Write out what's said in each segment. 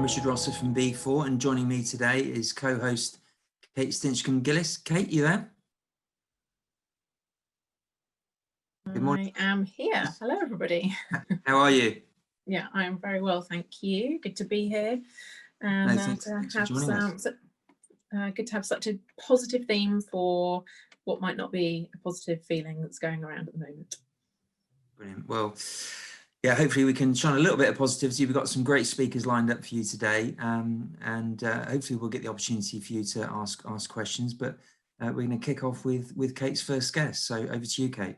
I'm Richard Rosser from B4, and joining me today is co-host Kate Stinchcombe-Gillis. Kate, you there? Good morning. I am here. Hello, everybody. How are you? Yeah, I am very well, thank you. Good to be here. And thanks for joining us. Good to have such a positive theme for what might not be a positive feeling that's going around at the moment. Brilliant. Well, yeah, hopefully we can shine a little bit of positivity. We've got some great speakers lined up for you today, and hopefully we'll get the opportunity for you to ask questions. But we're going to kick off with Kate's first guest. So over to you, Kate.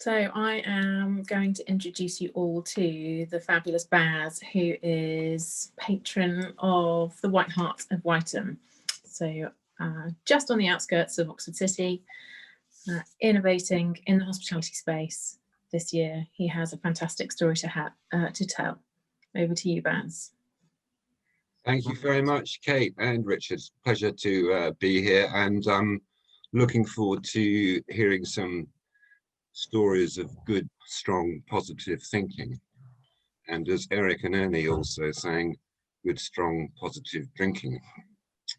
So I am going to introduce you all to the fabulous Baz, who is patron of the White Hart of Wytham. So just on the outskirts of Oxford City, innovating in the hospitality space this year. He has a fantastic story to tell. Over to you, Baz. Thank you very much, Kate and Richard. Pleasure to be here, and looking forward to hearing some stories of good, strong, positive thinking. And as Eric and Ernie also saying, good, strong, positive drinking,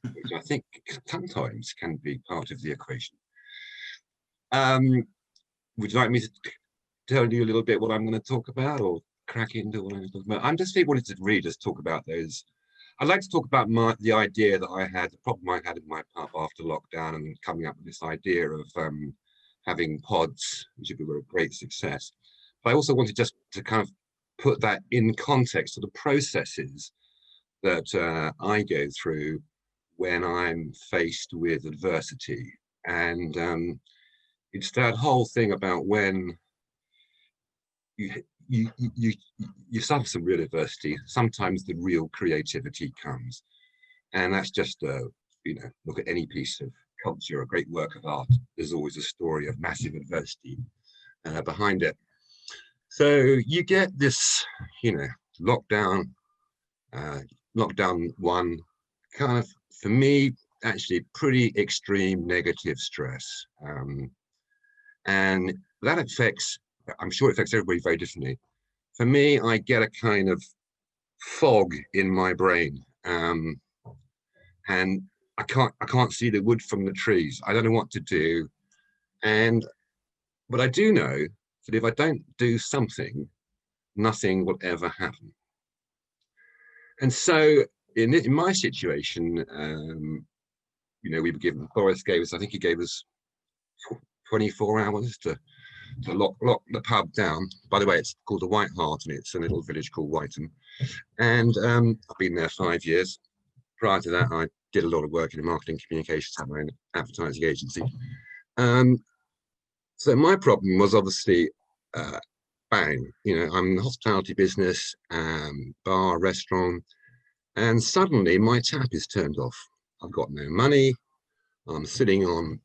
which I think sometimes can be part of the equation. Would you like me to tell you a little bit what I'm going to talk about, or crack into what I'm going to talk about? I'm just wanted to really just talk about those. I'd like to talk about the idea that I had, the problem I had in my pub after lockdown, and coming up with this idea of having pods, which were a great success. But I also wanted just to kind of put that in context of the processes that I go through when I'm faced with adversity. And it's that whole thing about when you suffer some real adversity, sometimes the real creativity comes. And that's just, look at any piece of culture, a great work of art. There's always a story of massive adversity behind it. So you get this, lockdown one, kind of, for me, actually pretty extreme negative stress. And that affects, I'm sure it affects everybody very differently. For me, I get a kind of fog in my brain, and I can't see the wood from the trees. I don't know what to do. But I do know that if I don't do something, nothing will ever happen. And so in my situation, we were given, Boris gave us, I think he gave us 24 hours to lock the pub down. By the way, it's called the White Hart, and it's a little village called Wytham. And I've been there 5 years. Prior to that, I did a lot of work in marketing communications, had my own advertising agency. So my problem was obviously, bang, I'm in the hospitality business, bar, restaurant, and suddenly my tap is turned off. I've got no money. I'm sitting on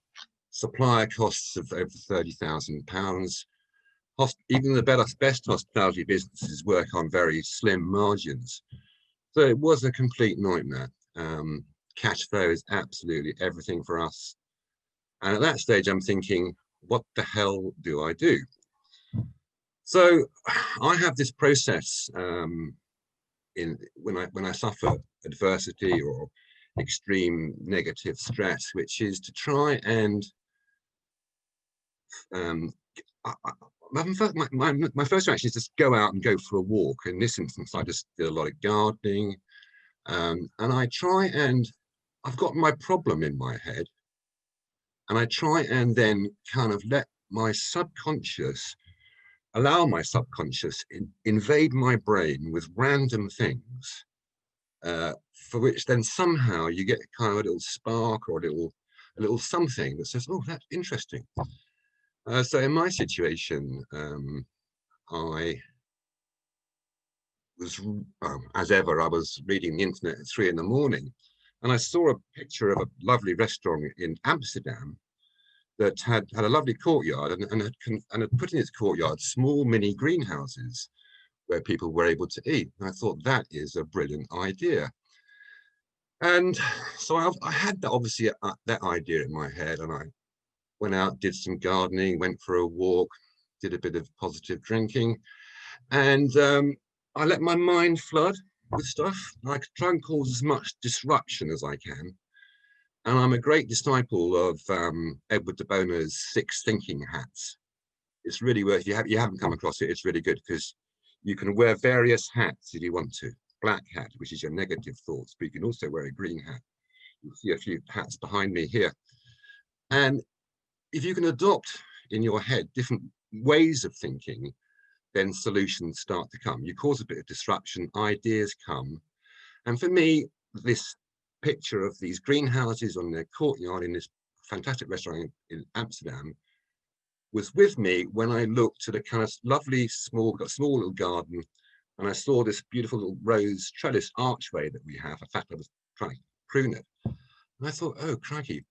supplier costs of over £30,000. Even the best hospitality businesses work on very slim margins. So it was a complete nightmare. Cash flow is absolutely everything for us. And at that stage, I'm thinking, what the hell do I do? So I have this process when I suffer adversity or extreme negative stress, which is to try and my first reaction is just go out and go for a walk. In this instance, I just did a lot of gardening, and I try and I've got my problem in my head, and I try and then kind of allow my subconscious invade my brain with random things, for which then somehow you get kind of a little spark or a little something that says, oh, that's interesting. So in my situation, I was, as ever, I was reading the internet at 3 a.m, and I saw a picture of a lovely restaurant in Amsterdam that had a lovely courtyard and had put in its courtyard small mini greenhouses where people were able to eat. And I thought, that is a brilliant idea. And so I had obviously that idea in my head, and I went out, did some gardening, went for a walk, did a bit of positive drinking, and I let my mind flood. with stuff. I try and cause as much disruption as I can. And I'm a great disciple of Edward de Bono's 6 thinking hats. It's really worth, you haven't come across it, it's really good because you can wear various hats if you want to. Black hat, which is your negative thoughts, but you can also wear a green hat. You'll see a few hats behind me here. And if you can adopt in your head different ways of thinking, then solutions start to come. You cause a bit of disruption, ideas come. And for me, this picture of these greenhouses on their courtyard in this fantastic restaurant in Amsterdam was with me when I looked at a kind of lovely small little garden, and I saw this beautiful little rose trellis archway that we have. In fact, I was trying to prune it. And I thought, oh, crikey,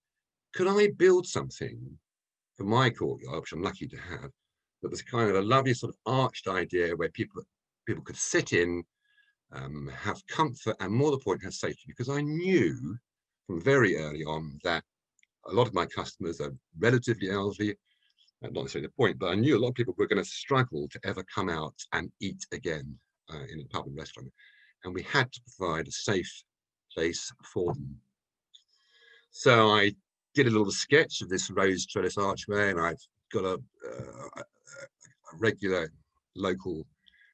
could I build something for my courtyard, which I'm lucky to have, that was kind of a lovely sort of arched idea where people could sit in, have comfort, and more to the point, have safety, because I knew from very early on that a lot of my customers are relatively elderly, not necessarily the point, but I knew a lot of people were going to struggle to ever come out and eat again in a pub and restaurant, and we had to provide a safe place for them. So I did a little sketch of this rose trellis archway, and I've got a regular local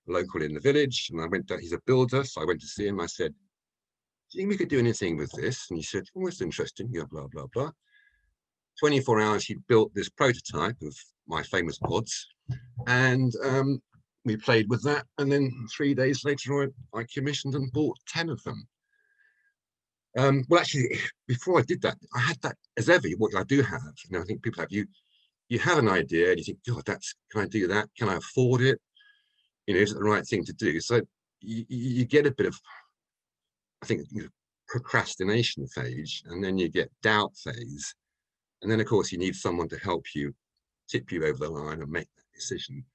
in the village, and I went down. He's a builder, so I went to see him. I said, do you think we could do anything with this? And he said, oh, it's interesting, yeah, blah, blah, blah. 24 hours, he built this prototype of my famous pods, and we played with that. And then 3 days later, I commissioned and bought 10 of them. Well, actually, before I did that, I had that as ever, what I do have, you know, I think people have, you have an idea and you think, God, can I do that? Can I afford it? You know, is it the right thing to do? So you get a bit of, I think, procrastination phase, and then you get doubt phase. And then, of course, you need someone to help you, tip you over the line and make that decision.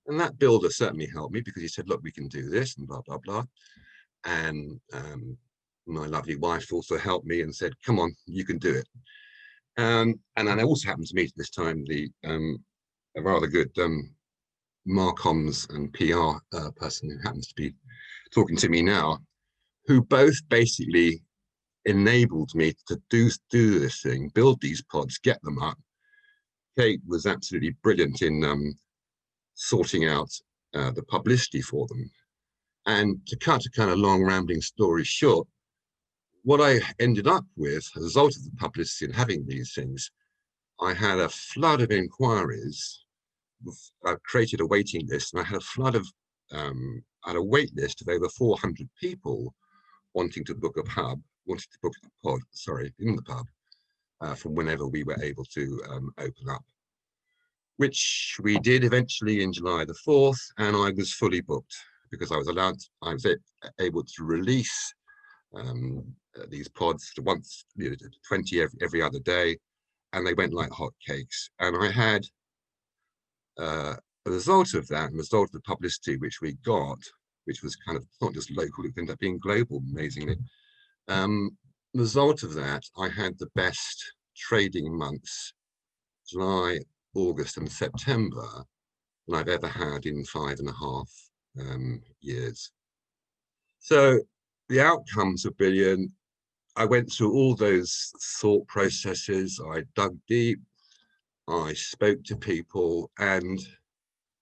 And that builder certainly helped me, because he said, look, we can do this and blah, blah, blah. And my lovely wife also helped me and said, come on, you can do it. And then I also happened to meet at this time a rather good Marcoms and PR person who happens to be talking to me now, who both basically enabled me to do this thing, build these pods, get them up. Kate was absolutely brilliant in sorting out the publicity for them. And to cut a kind of long rambling story short, what I ended up with as a result of the publicity and having these things, I had a flood of inquiries. I created a waiting list, and I had a flood of, I had a wait list of over 400 people wanting to book a pod, in the pub, from whenever we were able to open up, which we did eventually in July the 4th, and I was fully booked because I was able to release these pods once, 20 every other day, and they went like hotcakes. And I had a result of that, and result of the publicity which we got, which was kind of not just local, it ended up being global, amazingly. Result of that, I had the best trading months, July, August, and September, than I've ever had in 5.5 years. So the outcomes are brilliant. I went through all those thought processes. I dug deep. I spoke to people, and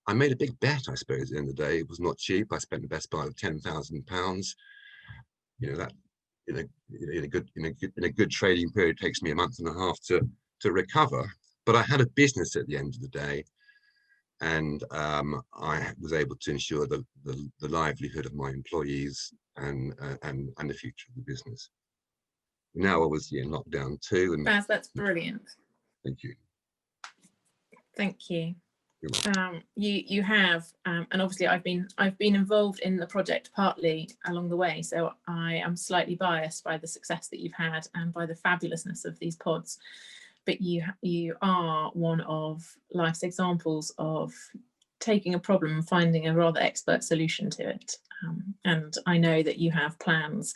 I made a big bet, I suppose, at the end of the day. It was not cheap. I spent the best part of £10,000. You know, that in a good trading period takes me 1.5 months to recover. But I had a business at the end of the day, and I was able to ensure the livelihood of my employees and the future of the business. Now, obviously, in lockdown too. And Baz, that's brilliant. Thank you. Thank you. You have, and obviously I've been involved in the project partly along the way, so I am slightly biased by the success that you've had and by the fabulousness of these pods. But you are one of life's examples of taking a problem and finding a rather expert solution to it. And I know that you have plans,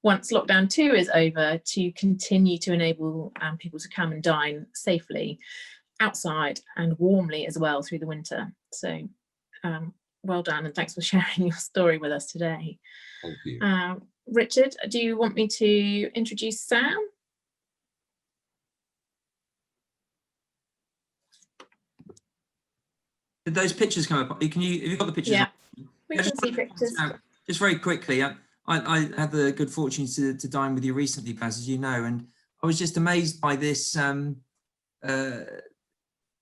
once lockdown 2 is over, to continue to enable people to come and dine safely outside and warmly as well through the winter. So well done, and thanks for sharing your story with us today. Thank you. Richard, do you want me to introduce Sam? Did those pictures come up? Have you got the pictures? Yeah, on? we Yeah, can see pictures. Just very quickly, I had the good fortune to dine with you recently, Baz, as you know, and I was just amazed by this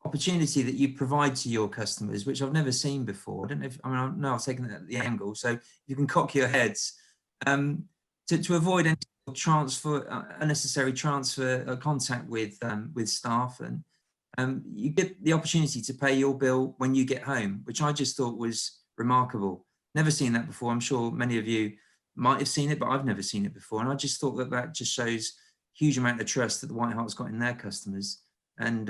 opportunity that you provide to your customers, which I've never seen before. I don't know if, I know I've taken it at the angle, so you can cock your heads to avoid any unnecessary transfer contact with staff, and you get the opportunity to pay your bill when you get home, which I just thought was remarkable. Never seen that before. I'm sure many of you might have seen it, but I've never seen it before. And I just thought that just shows huge amount of trust that the White Hart's got in their customers. And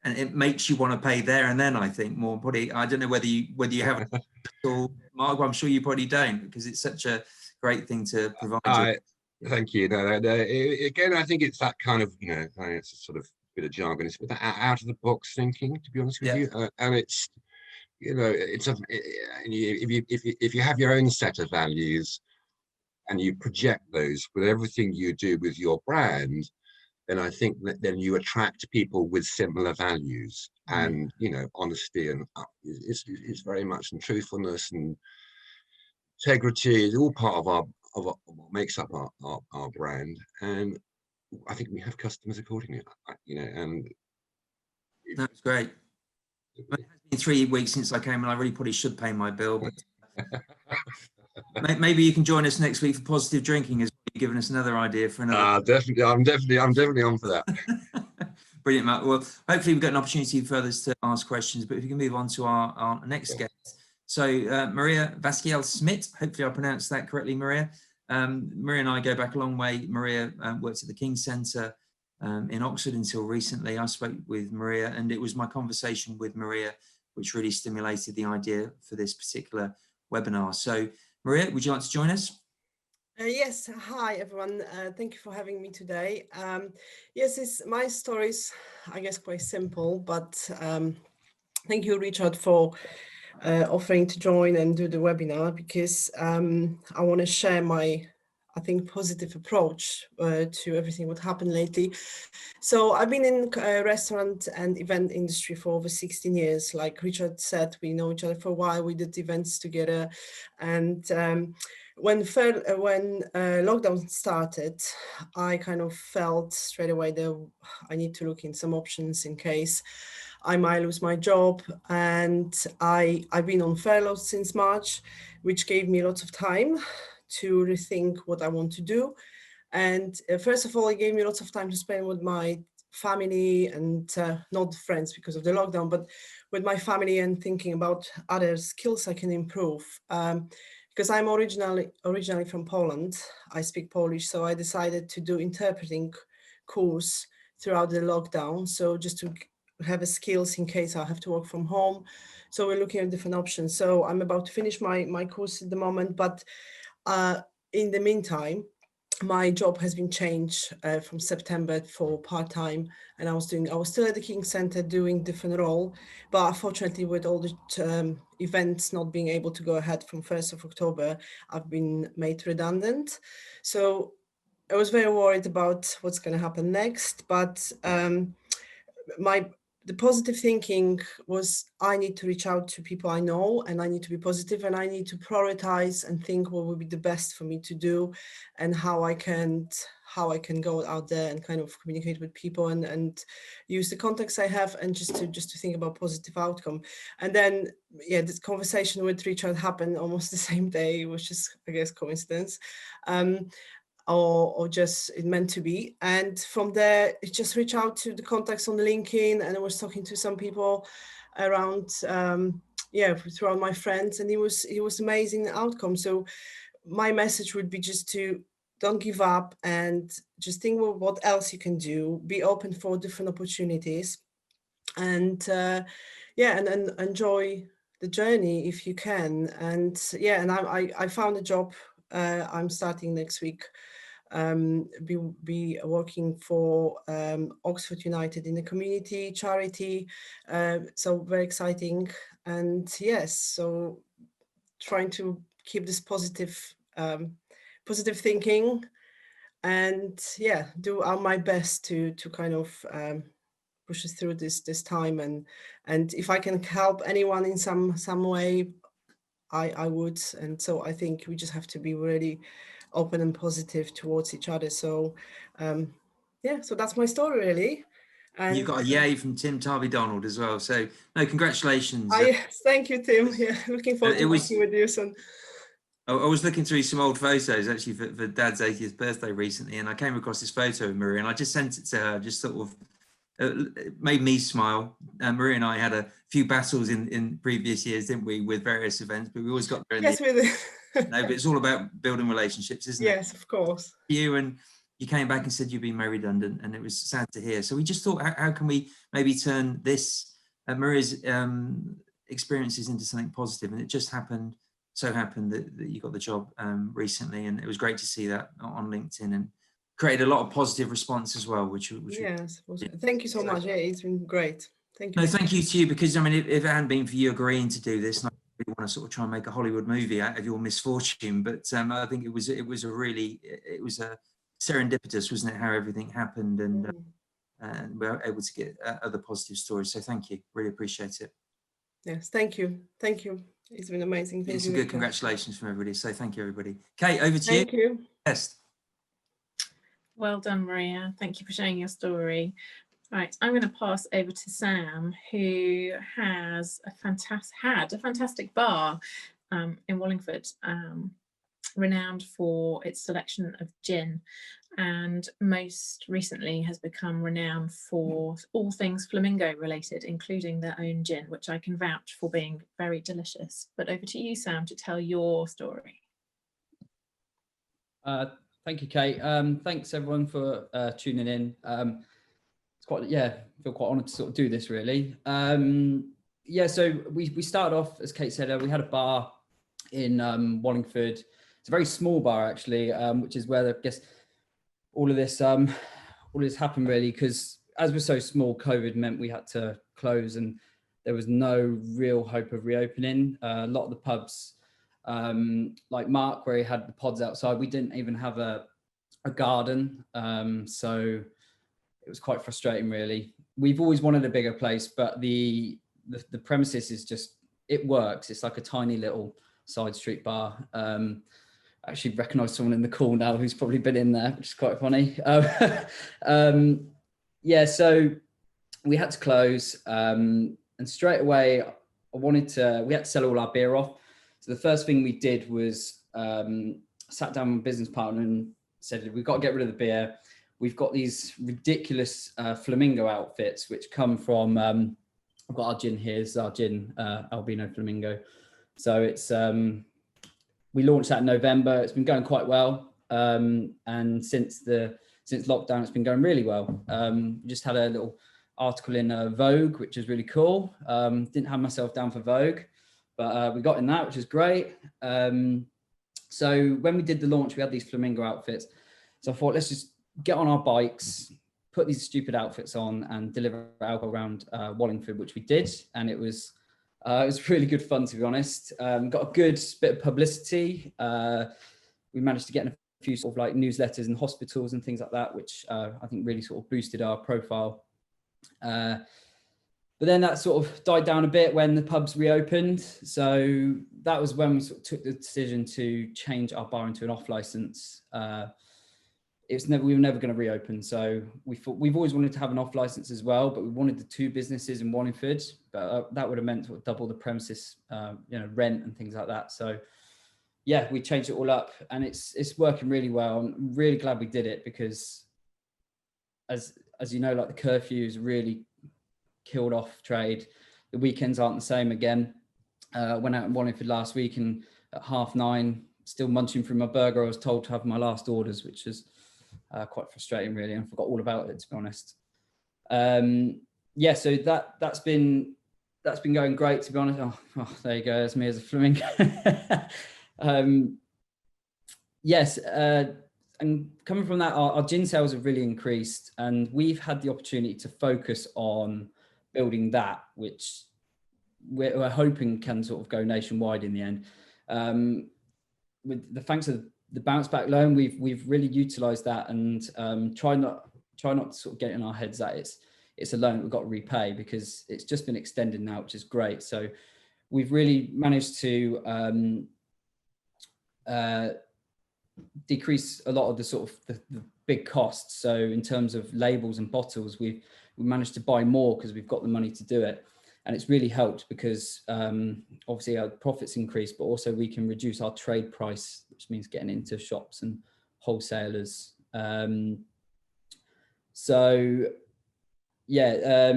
it makes you want to pay there and then, I think, more. Probably, I don't know whether you have it or Mark, I'm sure you probably don't, because it's such a great thing to provide. Thank you. No, again, I think it's that kind of, it's a sort of bit of jargon. It's that out of the box thinking, to be honest with you. And it's, if you have your own set of values and you project those with everything you do with your brand, then I think that then you attract people with similar values. And honesty and it's very much, and truthfulness and integrity is all part of what makes up our brand. And I think we have customers accordingly, and that's great. It has been 3 weeks since I came, and I really probably should pay my bill, but maybe you can join us next week for positive drinking, as you've given us another idea for another. Definitely, I'm definitely on for that. Brilliant, Matt. Well, hopefully we've got an opportunity for others to ask questions, but if you can move on to our next guest. So Maria Vasquiel-Smith, hopefully I pronounced that correctly, Maria. Maria and I go back a long way. Maria worked at the King Centre in Oxford until recently. I spoke with Maria, and it was my conversation with Maria which really stimulated the idea for this particular webinar. So Maria, would you like to join us? Yes, hi everyone. Thank you for having me today. Yes, my story is, I guess, quite simple, but thank you, Richard, for offering to join and do the webinar, because I want to share my, I think, positive approach to everything what happened lately. So I've been in restaurant and event industry for over 16 years. Like Richard said, we know each other for a while. We did events together, and when lockdown started, I kind of felt straight away that I need to look in some options in case I might lose my job. And I've been on furlough since March, which gave me lots of time to rethink what I want to do. And first of all, it gave me lots of time to spend with my family, and not friends because of the lockdown, but with my family, and thinking about other skills I can improve. Because I'm originally from Poland, I speak Polish, so I decided to do interpreting course throughout the lockdown. So just to have a skills in case I have to work from home. So we're looking at different options. So I'm about to finish my course at the moment, but in the meantime, my job has been changed from September for part-time, and I was still at the King Centre doing different role, but unfortunately with all the events not being able to go ahead from 1st of October, I've been made redundant. So I was very worried about what's going to happen next, but the positive thinking was I need to reach out to people I know, and I need to be positive, and I need to prioritize and think what would be the best for me to do, and how I can go out there and kind of communicate with people and use the contacts I have, and just to think about positive outcome. And then, yeah, this conversation with Richard happened almost the same day, which is, I guess, coincidence. Or just it meant to be. And from there, it just reached out to the contacts on LinkedIn, and I was talking to some people around, throughout my friends, and it was amazing outcome. So my message would be just to don't give up, and just think well, what else you can do, be open for different opportunities, and and enjoy the journey if you can. And I found a job. I'm starting next week be working for Oxford United in the community charity. So very exciting. And yes, so trying to keep this positive thinking, and yeah, do my best to kind of push us through this time, and if I can help anyone in some way, I would. And so I think we just have to be really open and positive towards each other. So yeah, so that's my story really. And you've got a yay from Tim Tarvey Donald as well. So no, congratulations. Thank you, Tim. Yeah, looking forward to working with you soon. I was looking through some old photos actually for Dad's 80th birthday recently, and I came across this photo of Maria, and I just sent it to her, just sort of it made me smile. Maria and I had a few battles in previous years, didn't we, with various events, but we always got there in yes, the we did. No, but it's all about building relationships, isn't it? Yes, of course. You came back and said you've been made redundant, and it was sad to hear. So we just thought, how can we maybe turn this Maria's experiences into something positive? And it just happened that you got the job recently, and it was great to see that on LinkedIn, and created a lot of positive response as well, which yes, thank you so much. Yeah, it's been great. Thank you. No, thank you to you, because I mean, if it hadn't been for you agreeing to do this, and I really want to sort of try and make a Hollywood movie out of your misfortune, but I think it was a serendipitous, wasn't it, how everything happened, and we were able to get other positive stories. So thank you, really appreciate it. Yes, thank you. It's been amazing. Thank you. Some good congratulations from everybody. So thank you, everybody. Kate, over to you. Thank you. Yes. Well done, Maria. Thank you for sharing your story. Right, I'm going to pass over to Sam, who has had a fantastic bar in Wallingford, renowned for its selection of gin, and most recently has become renowned for all things flamingo related, including their own gin, which I can vouch for being very delicious. But over to you, Sam, to tell your story. Thank you, Kate. Thanks everyone for tuning in. It's quite, I feel quite honoured to sort of do this really. So we started off, as Kate said, we had a bar in Wallingford. It's a very small bar actually, which is where I guess all of this happened really, because as we're so small, COVID meant we had to close, and there was no real hope of reopening. A lot of the pubs, like Mark, where he had the pods outside, we didn't even have a garden, so it was quite frustrating really. We've always wanted a bigger place, but the premises is just, it works. It's like a tiny little side street bar. Actually recognise someone in the call now who's probably been in there, which is quite funny. So we had to close, and straight away we had to sell all our beer off. So the first thing we did was sat down with my business partner and said, we've got to get rid of the beer. We've got these ridiculous flamingo outfits, which come from, I've got our gin here, this is our gin, Albino Flamingo. So it's, we launched that in November. It's been going quite well. And since lockdown, it's been going really well. We just had a little article in Vogue, which is really cool. Didn't have myself down for Vogue, but we got in that, which is great. So when we did the launch, we had these flamingo outfits. So I thought, let's just get on our bikes, put these stupid outfits on and deliver alcohol around Wallingford, which we did. And it was really good fun, to be honest. Got a good bit of publicity. We managed to get in a few sort of like newsletters and hospitals and things like that, which I think really sort of boosted our profile. But then that sort of died down a bit when the pubs reopened. So that was when we sort of took the decision to change our bar into an off license. We were never going to reopen. So we thought, we've always wanted to have an off license as well, but we wanted the two businesses in Wallingford, but that would have meant sort of double the premises, rent and things like that. So yeah, we changed it all up, and it's working really well. I'm really glad we did it, because as you know, like the curfews really killed off trade. The weekends aren't the same again. Went out in Wallingford last week, and at 9:30, still munching through my burger, I was told to have my last orders, which is quite frustrating really, and I forgot all about it, to be honest. So that's been going great, to be honest. Oh, there you go, that's me as a flamingo. and coming from that, our gin sales have really increased, and we've had the opportunity to focus on building that, which we're hoping can sort of go nationwide in the end. With the thanks to the bounce back loan, we've really utilised that, and try not to sort of get in our heads that it's a loan that we've got to repay, because it's just been extended now, which is great. So we've really managed to decrease a lot of the sort of the big costs. So in terms of labels and bottles, we managed to buy more because we've got the money to do it. And it's really helped because obviously our profits increase, but also we can reduce our trade price, which means getting into shops and wholesalers. So yeah,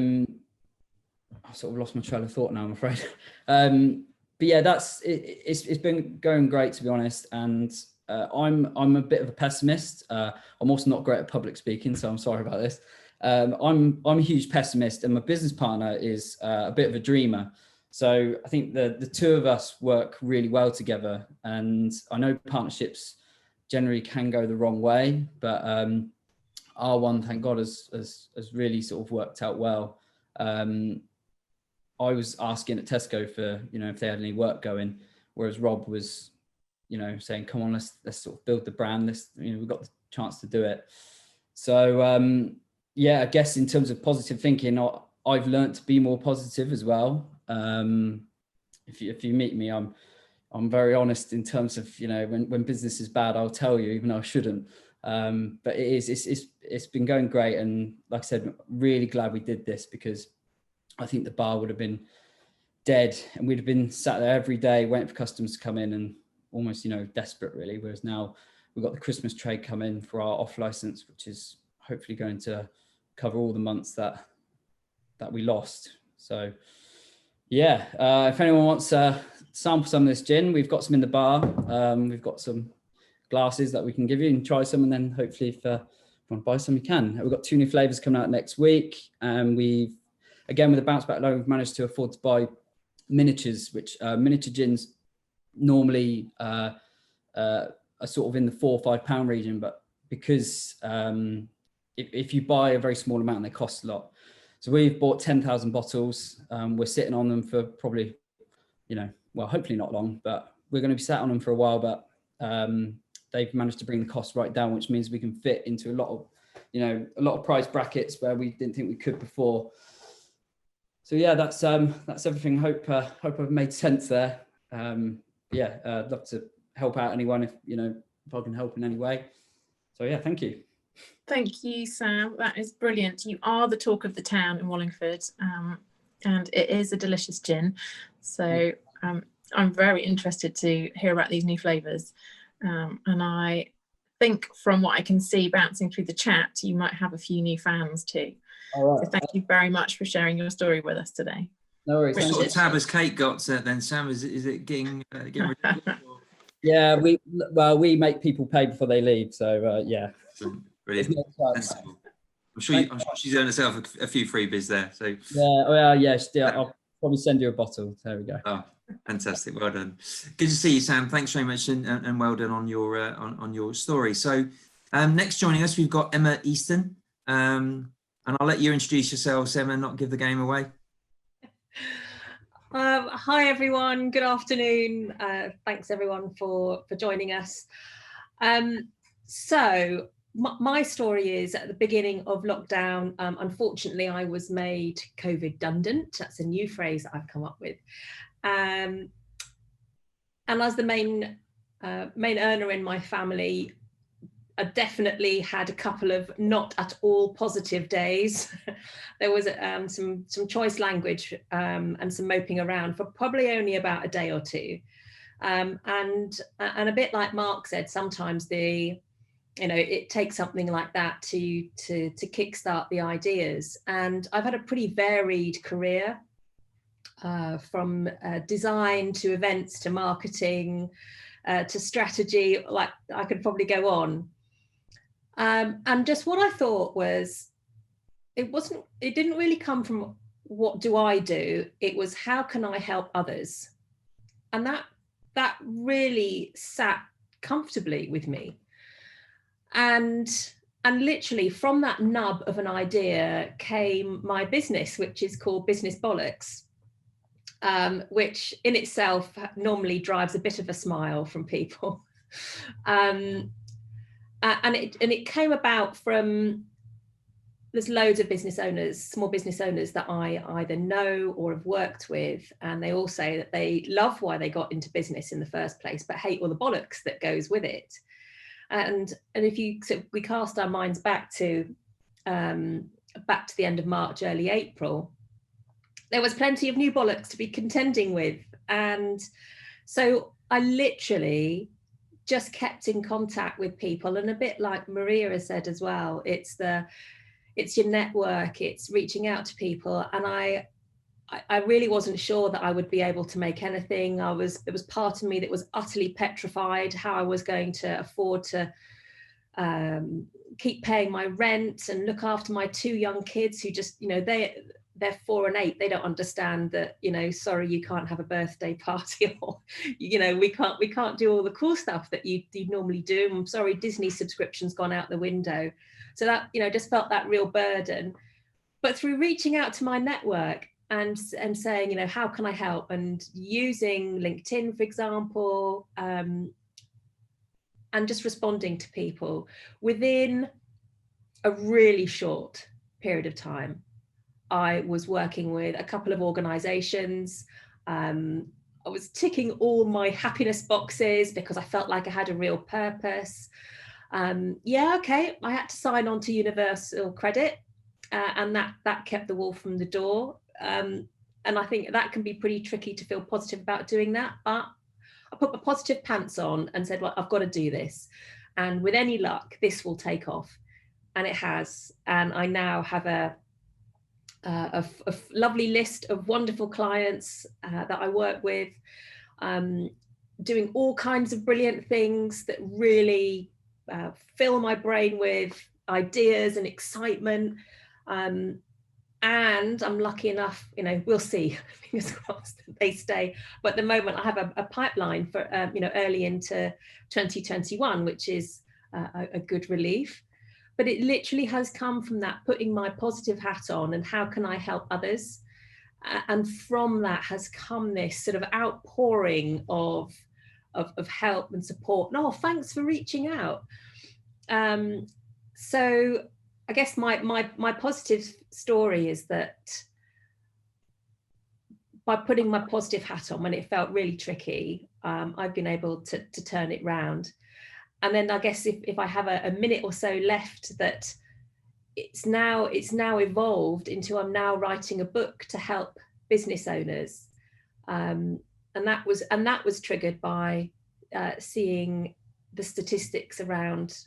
I sort of lost my trail of thought now, I'm afraid. But yeah, it's been going great, to be honest. And I'm a bit of a pessimist. I'm also not great at public speaking, so I'm sorry about this. I'm a huge pessimist, and my business partner is a bit of a dreamer. So I think the two of us work really well together, and I know partnerships generally can go the wrong way, but our one, thank God, has really sort of worked out well. I was asking at Tesco for, if they had any work going, whereas Rob was, saying, come on, let's sort of build the brand. We've got the chance to do it. So yeah, I guess in terms of positive thinking, I've learned to be more positive as well. If you meet me, I'm very honest in terms of, when business is bad, I'll tell you, even though I shouldn't. But it's been going great. And like I said, really glad we did this, because I think the bar would have been dead, and we'd have been sat there every day waiting for customers to come in and almost, desperate really. Whereas now we've got the Christmas trade come in for our off license, which is hopefully going to cover all the months that we lost. So yeah, if anyone wants to sample some of this gin, we've got some in the bar. We've got some glasses that we can give you and try some, and then hopefully if you want to buy some, you can. We've got 2 new flavors coming out next week, and again, with the bounce back loan, we've managed to afford to buy miniatures, which miniature gins normally are sort of in the £4 or £5 region, but because if you buy a very small amount, they cost a lot. So we've bought 10,000 bottles. We're sitting on them for probably, well, hopefully not long, but we're going to be sat on them for a while. But they've managed to bring the cost right down, which means we can fit into a lot of price brackets where we didn't think we could before. So yeah, that's everything. Hope I've made sense there. Yeah, I'd love to help out anyone if I can help in any way. So yeah, thank you. Thank you, Sam. That is brilliant. You are the talk of the town in Wallingford, and it is a delicious gin. So I'm very interested to hear about these new flavours. And I think from what I can see bouncing through the chat, you might have a few new fans too. All right. So thank you very much for sharing your story with us today. No worries. What sort of tab has Kate got then, Sam? Is it getting ridiculous? Yeah, we make people pay before they leave. So yeah. Brilliant. Sensible. I'm sure she's earned herself a few freebies there. So yeah, I'll probably send you a bottle. There we go. Oh, fantastic. Well done. Good to see you, Sam. Thanks very much, and well done on your on your story. So next joining us, we've got Emma Easton. And I'll let you introduce yourselves, Emma, and not give the game away. Hi everyone, good afternoon. Thanks everyone for joining us. So my story is at the beginning of lockdown. Unfortunately, I was made COVID-dundant. That's a new phrase that I've come up with. And as the main earner in my family, I definitely had a couple of not at all positive days. There was some choice language and some moping around for probably only about a day or two. And a bit like Mark said, sometimes it takes something like that to kickstart the ideas. And I've had a pretty varied career, from design to events to marketing to strategy. Like I could probably go on. And just what I thought was, it didn't really come from what do I do? It was how can I help others? And that really sat comfortably with me. And literally from that nub of an idea came my business, which is called Business Bollocks, which in itself normally drives a bit of a smile from people. And it came about from, there's loads of business owners, small business owners that I either know or have worked with, and they all say that they love why they got into business in the first place, but hate all the bollocks that goes with it. And if you, so we cast our minds back to the end of March, early April, there was plenty of new bollocks to be contending with. And so I literally just kept in contact with people, and a bit like Maria has said as well, it's your network, it's reaching out to people. And I really wasn't sure that I would be able to make anything. There was part of me that was utterly petrified how I was going to afford to keep paying my rent and look after my 2 young kids who just, you know, they're 4 and 8. They don't understand that, you know, sorry, you can't have a birthday party, or, you know, we can't do all the cool stuff that you normally do. I'm sorry, Disney subscription's gone out the window. So that, you know, just felt that real burden. But through reaching out to my network and saying, you know, how can I help? And using LinkedIn, for example, and just responding to people within a really short period of time, I was working with a couple of organizations. I was ticking all my happiness boxes because I felt like I had a real purpose. Yeah, okay, I had to sign on to Universal Credit, and that kept the wolf from the door. And I think that can be pretty tricky to feel positive about doing that. But I put my positive pants on and said, well, I've got to do this. And with any luck, this will take off. And it has. And I now have a lovely list of wonderful clients that I work with, doing all kinds of brilliant things that really fill my brain with ideas and excitement. And I'm lucky enough, you know, we'll see, fingers crossed that they stay. But at the moment I have a pipeline for, you know, early into 2021, which is a good relief. But it literally has come from that, putting my positive hat on and how can I help others? And from that has come this sort of outpouring of help and support. No, thanks for reaching out. So I guess my positive story is that by putting my positive hat on when it felt really tricky, I've been able to turn it round. And then I guess if I have a minute or so left, that it's now evolved into, I'm now writing a book to help business owners, and that was triggered by seeing the statistics around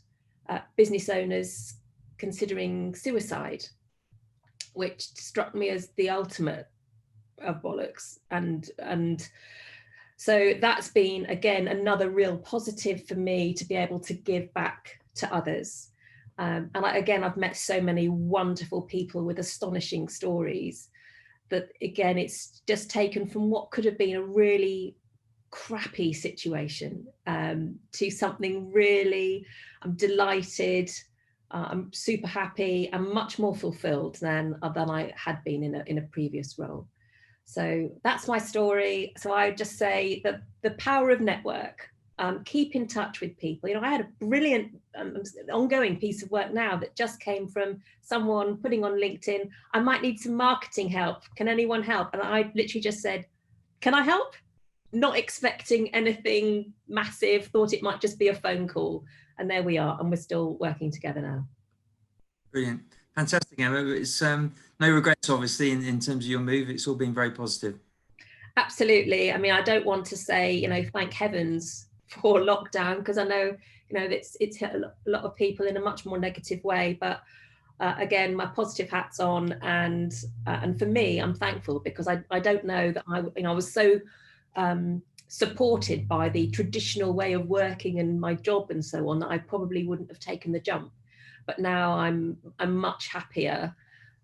business owners considering suicide, which struck me as the ultimate of bollocks. And so that's been, again, another real positive for me to be able to give back to others. And I've met so many wonderful people with astonishing stories that, again, it's just taken from what could have been a really crappy situation to something really, I'm delighted, I'm super happy and much more fulfilled than I had been in a previous role. So that's my story. So I would just say that the power of network, keep in touch with people. You know, I had a brilliant ongoing piece of work now that just came from someone putting on LinkedIn, I might need some marketing help. Can anyone help? And I literally just said, can I help? Not expecting anything massive, thought it might just be a phone call. And there we are. And we're still working together now. Brilliant. Fantastic, Emma. It's no regrets, obviously, in terms of your move. It's all been very positive. Absolutely. I mean, I don't want to say, you know, thank heavens for lockdown, because I know, you know, it's hit a lot of people in a much more negative way. But again, my positive hat's on, and for me, I'm thankful, because I don't know that I was so supported by the traditional way of working and my job and so on that I probably wouldn't have taken the jump. But now I'm much happier.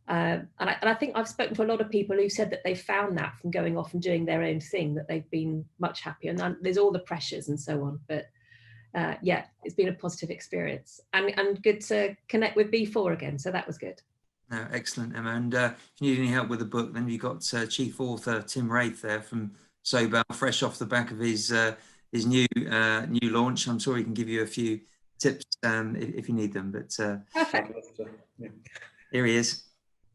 And I think I've spoken to a lot of people who said that they found that from going off and doing their own thing, that they've been much happier. And there's all the pressures and so on. But yeah, it's been a positive experience and good to connect with B4 again. So that was good. No, excellent, Emma. And if you need any help with the book, then you've got chief author Tim Wraith there from Sobel, fresh off the back of his new launch. I'm sure he can give you a few tips if you need them. But Perfect. here he is.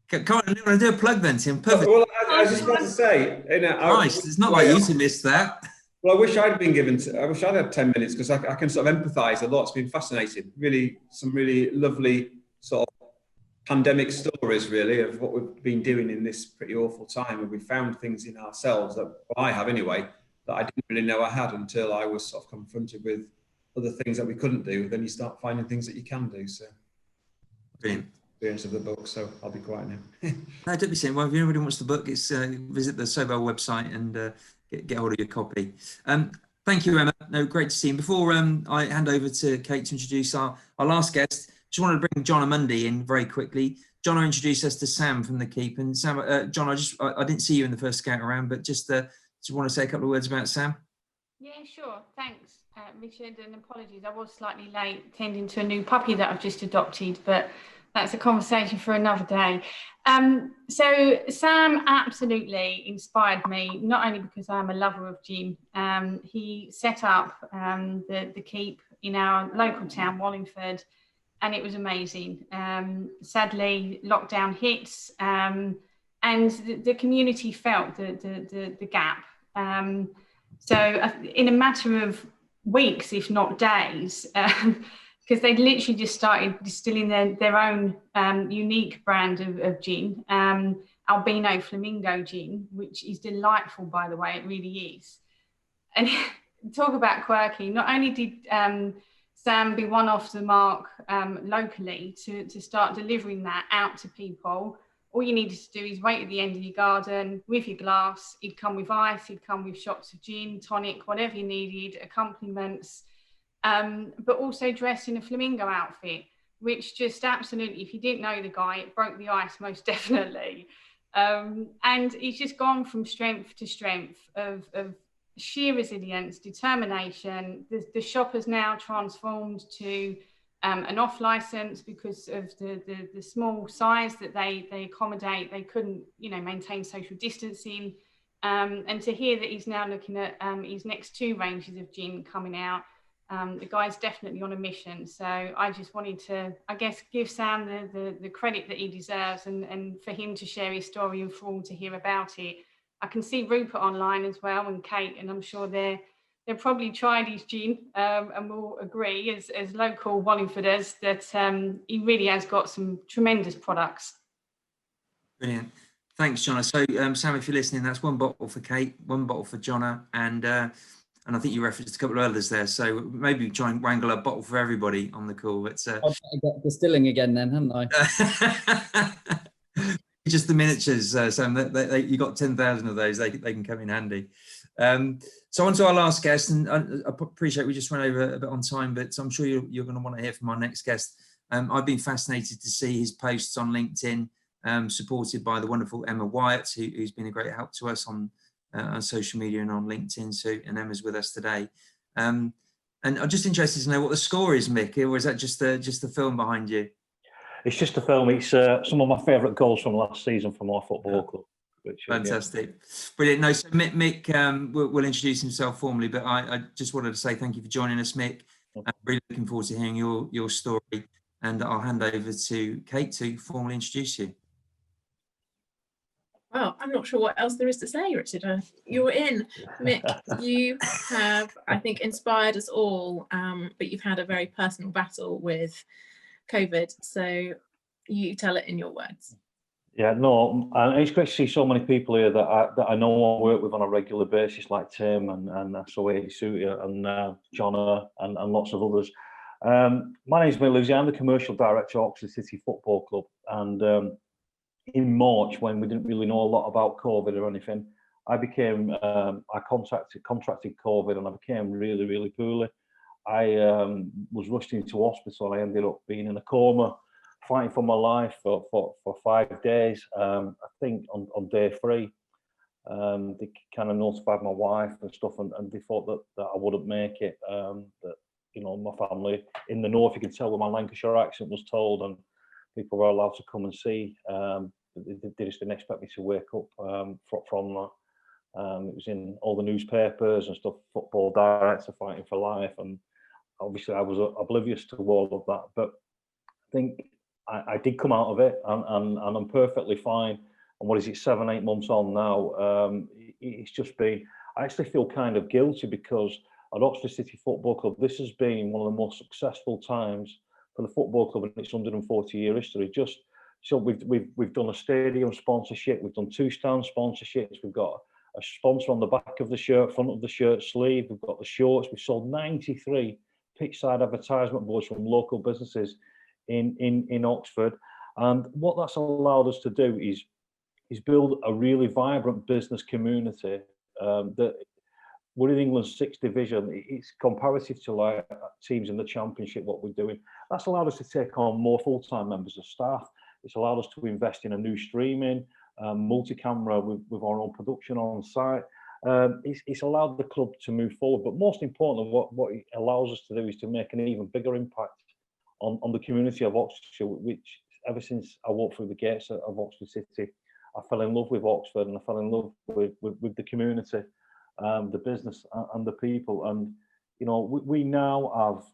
Come on, I'm going to do a plug then, Tim. Perfect. Well, I was just about to say, Christ, it's not like you to miss that. Well, I wish I'd been given. I wish I'd had 10 minutes because I can sort of empathise a lot. It's been fascinating. Really, some really lovely sort of pandemic stories, really, of what we've been doing in this pretty awful time, and we found things in ourselves that, well, I have anyway, that I didn't really know I had until I was sort of confronted with other things that we couldn't do. Then you start finding things that you can do. So, brilliant experience of the book. So I'll be quiet now. No, don't be saying. Well, if anybody wants the book, it's visit the Sobel website and get hold of your copy. Thank you, Emma. No, great to see you. Before I hand over to Kate to introduce our last guest, just wanted to bring John Amundi in very quickly. John introduced us to Sam from the Keep, and Sam, John, I didn't see you in the first scout around, but just want to say a couple of words about Sam. Yeah, sure. Thanks, Richard, and apologies. I was slightly late tending to a new puppy that I've just adopted, but that's a conversation for another day. So Sam absolutely inspired me, not only because I'm a lover of gin. He set up the Keep in our local town, Wallingford, and it was amazing. Sadly, lockdown hits, and the community felt the gap. So in a matter of weeks, if not days, because they'd literally just started distilling their own unique brand of gin, Albino Flamingo gin, which is delightful, by the way, it really is. And talk about quirky, not only did Sam be one off the mark locally to start delivering that out to people, all you needed to do is wait at the end of your garden with your glass. He'd come with ice, he'd come with shots of gin, tonic, whatever you needed, accompaniments. But also dressed in a flamingo outfit, which just absolutely, if you didn't know the guy, it broke the ice most definitely. And he's just gone from strength to strength of sheer resilience, determination. The shop has now transformed to an off license because of the small size that they accommodate. They couldn't, maintain social distancing. And to hear that he's now looking at his next 2 ranges of gin coming out, the guy's definitely on a mission. So I just wanted to, I guess, give Sam the credit that he deserves and for him to share his story and for all to hear about it. I can see Rupert online as well and Kate, and I'm sure they've probably tried his gin and will agree as local Wallingforders that he really has got some tremendous products. Brilliant. Thanks, Jonna. So Sam, if you're listening, that's 1 bottle for Kate, 1 bottle for Jonna, and I think you referenced a couple of others there. So maybe try and wrangle a bottle for everybody on the call. It's I got distilling again then, haven't I? Just the miniatures, Sam. You got 10,000 of those. They can come in handy. So on to our last guest, and I appreciate we just ran over a bit on time, but I'm sure you're going to want to hear from our next guest. I've been fascinated to see his posts on LinkedIn, supported by the wonderful Emma Wyatt, who's been a great help to us on social media and on LinkedIn. So, and Emma's with us today. And I'm just interested to know what the score is, Mick, or is that just the film behind you? It's just a film. It's some of my favourite goals from last season from our football club. Which, fantastic. Yeah. Brilliant. No, so Mick will introduce himself formally, but I just wanted to say thank you for joining us, Mick. I'm really looking forward to hearing your story, and I'll hand over to Kate to formally introduce you. Well, I'm not sure what else there is to say, Richard. You're in. Mick, you have, I think, inspired us all, but you've had a very personal battle with COVID. So you tell it in your words. Yeah, no, and it's great to see so many people here that I know and work with on a regular basis, like Tim and Soe Sutia and Jonna and lots of others. My name's Mick Lucy. I'm the commercial director of Oxford City Football Club, and in March, when we didn't really know a lot about COVID or anything, I contracted COVID, and I became really, really poorly. I was rushed into hospital. I ended up being in a coma, fighting for my life for 5 days. I think on day 3, they kind of notified my wife and stuff, and they thought that I wouldn't make it. That you know, my family in the north, you can tell where my Lancashire accent was told, and people were allowed to come and see. They just didn't expect me to wake up from that. It was in all the newspapers and stuff, Football Director, Fighting for Life, and obviously I was oblivious to all of that. But I think I did come out of it, and I'm perfectly fine. And what is it, 7-8 months on now? It's just been, I actually feel kind of guilty, because at Oxford City Football Club, this has been one of the most successful times for the football club in its 140-year history. Just so we've done a stadium sponsorship, we've done 2 stand sponsorships, we've got a sponsor on the back of the shirt, front of the shirt sleeve, we've got the shorts, we've sold 93 pitchside advertisement boards from local businesses in Oxford. And what that's allowed us to do is build a really vibrant business community. That we're in England's 6th division. It's comparative to like teams in the Championship, what we're doing. That's allowed us to take on more full-time members of staff. It's allowed us to invest in a new streaming, multi-camera with our own production on site. It's allowed the club to move forward. But most importantly, what it allows us to do is to make an even bigger impact on the community of Oxfordshire, which ever since I walked through the gates of Oxford City, I fell in love with Oxford, and I fell in love with the community, the business and the people. And, you know, we now have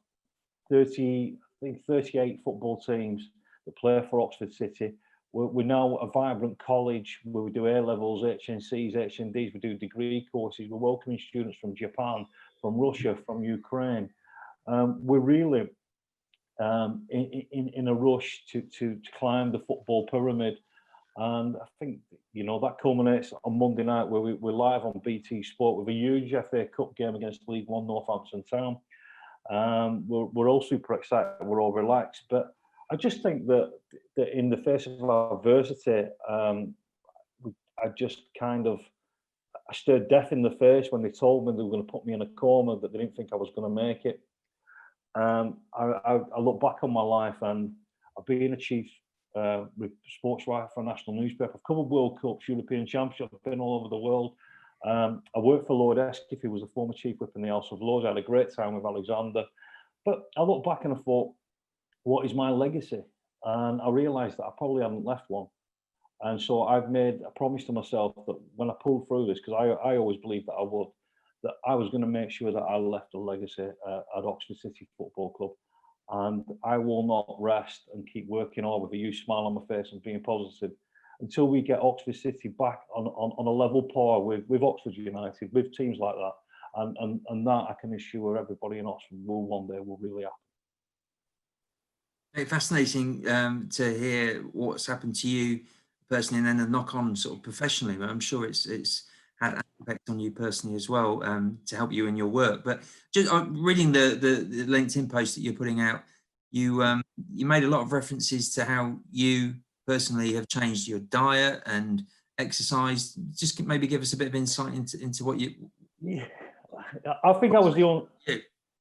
38 football teams that play for Oxford City. We're now a vibrant college where we do A-levels, HNCs, HNDs, we do degree courses. We're welcoming students from Japan, from Russia, from Ukraine. We're really in a rush to climb the football pyramid. And I think, you know, that culminates on Monday night, where we're live on BT Sport with a huge FA Cup game against League One Northampton Town. We're all super excited, we're all relaxed. But I just think that in the face of adversity, I just kind of, I stared death in the face when they told me they were going to put me in a coma, that they didn't think I was going to make it. I look back on my life, and I've been a chief sports writer for a national newspaper. I've covered World Cups, European Championships, I've been all over the world. I worked for Lord Eskew, who was the former chief whip in the House of Lords. I had a great time with Alexander. But I look back and I thought, what is my legacy? And I realised that I probably haven't left one. And so I've made a promise to myself that when I pulled through this, because I always believed that I would, that I was going to make sure that I left a legacy at Oxford City Football Club. And I will not rest and keep working on with a huge smile on my face and being positive until we get Oxford City back on a level par with Oxford United, with teams like that. And that I can assure everybody in Oxford one day will really happen. Fascinating to hear what's happened to you personally, and then the knock-on sort of professionally. But I'm sure it's had an impact on you personally as well, to help you in your work. But just reading the LinkedIn post that you're putting out, you made a lot of references to how you personally have changed your diet and exercise. Just maybe give us a bit of insight into what you. Yeah, I think I was the only.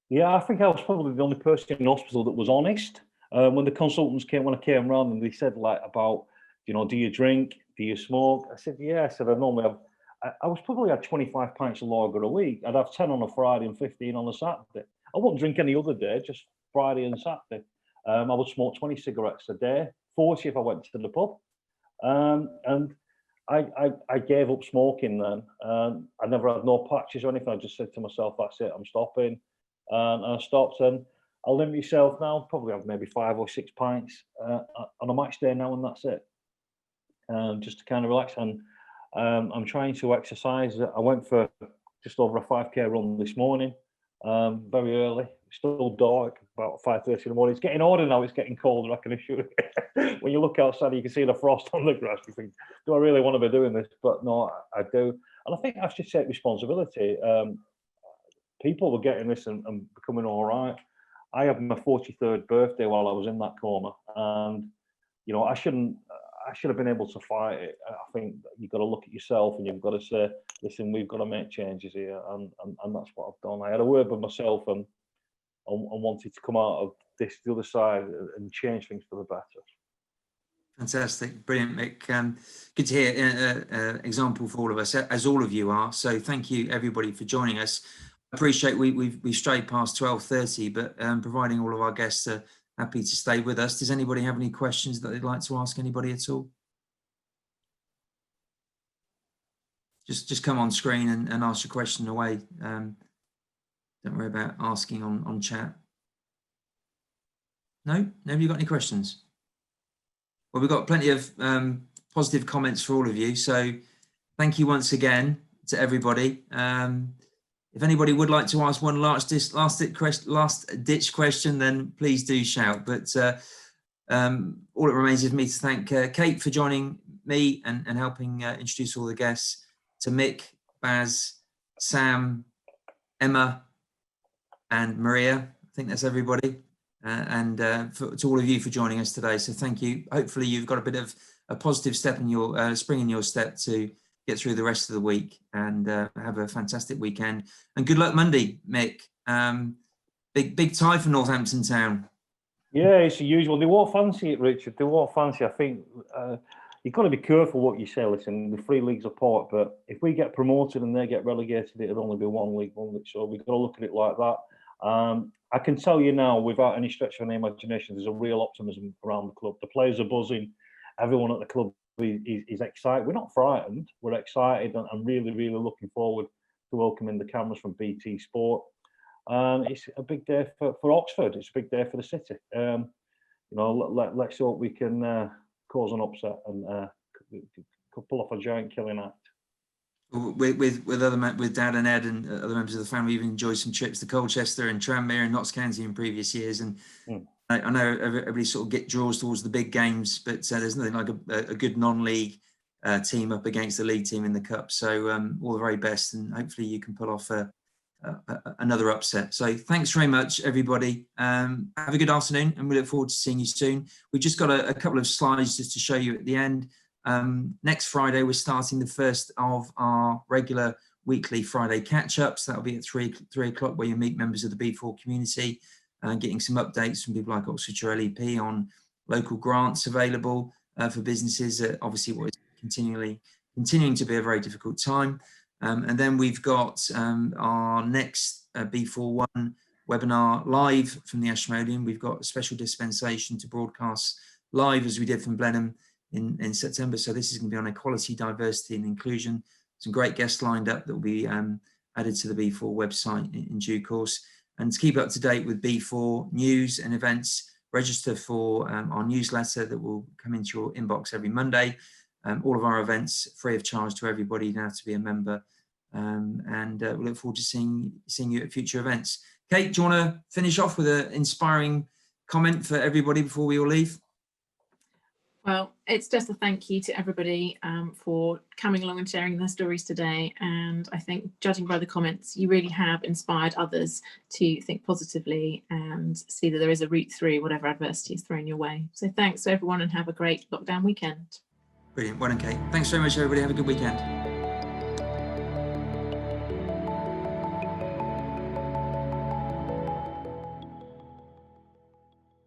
Yeah, I think I was probably the only person in hospital that was honest. When the consultants when I came around, and they said like about, you know, do you drink? Do you smoke? I said, yeah. I said, I normally have. I was probably had 25 pints of lager a week. I'd have 10 on a Friday and 15 on a Saturday. I wouldn't drink any other day, just Friday and Saturday. I would smoke 20 cigarettes a day, 40 if I went to the pub. And I gave up smoking then. I never had no patches or anything. I just said to myself, that's it, I'm stopping. And I stopped, and I'll limit myself now, probably have maybe 5 or 6 pints on a match day now, and that's it. Just to kind of relax. And I'm trying to exercise. I went for just over a 5k run this morning, very early. It's still dark, about 5:30 in the morning. It's getting older now, it's getting colder, I can assure you. When you look outside, you can see the frost on the grass. You think, do I really want to be doing this? But no, I do. And I think I should take responsibility. People were getting this and becoming all right. I had my 43rd birthday while I was in that coma, and you know, I should have been able to fight it. I think you've got to look at yourself and you've got to say, listen, we've got to make changes here, and that's what I've done. I had a word with myself and wanted to come out of this the other side and change things for the better. Fantastic, brilliant, Mick. Good to hear an example for all of us, as all of you are. So thank you everybody for joining us. appreciate we've strayed past 12:30, but providing all of our guests are happy to stay with us, does anybody have any questions that they'd like to ask anybody at all? Just come on screen and ask your question away. Don't worry about asking on chat. No, nobody got any questions? Well, we've got plenty of positive comments for all of you. So thank you once again to everybody. If anybody would like to ask one last ditch question, then please do shout. But all it remains is me to thank Kate for joining me and helping introduce all the guests, to Mick, Baz, Sam, Emma, and Maria. I think that's everybody. And to all of you for joining us today. So thank you. Hopefully you've got a bit of a positive step in your spring in your step to get through the rest of the week, and have a fantastic weekend. And good luck Monday, Mick. Big tie for Northampton Town. Yeah, it's the usual. They won't fancy it, Richard. They won't fancy. I think you've got to be careful what you say. Listen, the 3 leagues apart, but if we get promoted and they get relegated, it'll only be one league. So we've got to look at it like that. I can tell you now, without any stretch of the imagination, there's a real optimism around the club. The players are buzzing. Everyone at the club is excited. We're not frightened. We're excited and really, really looking forward to welcoming the cameras from BT Sport. It's a big day for Oxford. It's a big day for the city. Let's hope we can cause an upset and pull off a giant killing act. With Dad and Ed and other members of the family, we've enjoyed some trips to Colchester and Tranmere and Notts County in previous years. And I know everybody sort of draws towards the big games, but there's nothing like a good non-league team up against the league team in the cup. So all the very best, and hopefully you can pull off another upset. So thanks very much, everybody. Have a good afternoon, and we look forward to seeing you soon. We've just got a couple of slides just to show you at the end. Next Friday, we're starting the first of our regular weekly Friday catch-ups. That'll be at 3 o'clock, where you meet members of the B4 community, getting some updates from people like Oxfordshire LEP on local grants available for businesses. Obviously, what is continuing to be a very difficult time. And then we've got our next B41 webinar live from the Ashmolean. We've got a special dispensation to broadcast live, as we did from Blenheim in September. So this is going to be on equality, diversity and inclusion. Some great guests lined up that will be added to the B4 website in due course. And to keep up to date with B4 news and events, register for our newsletter that will come into your inbox every Monday. All of our events free of charge to everybody now to be a member. And we look forward to seeing you at future events. Kate, do you want to finish off with an inspiring comment for everybody before we all leave? Well, it's just a thank you to everybody for coming along and sharing their stories today. And I think, judging by the comments, you really have inspired others to think positively and see that there is a route through whatever adversity is thrown your way. So thanks to everyone, and have a great lockdown weekend. Brilliant. Well done, Kate. Thanks very much, everybody. Have a good weekend.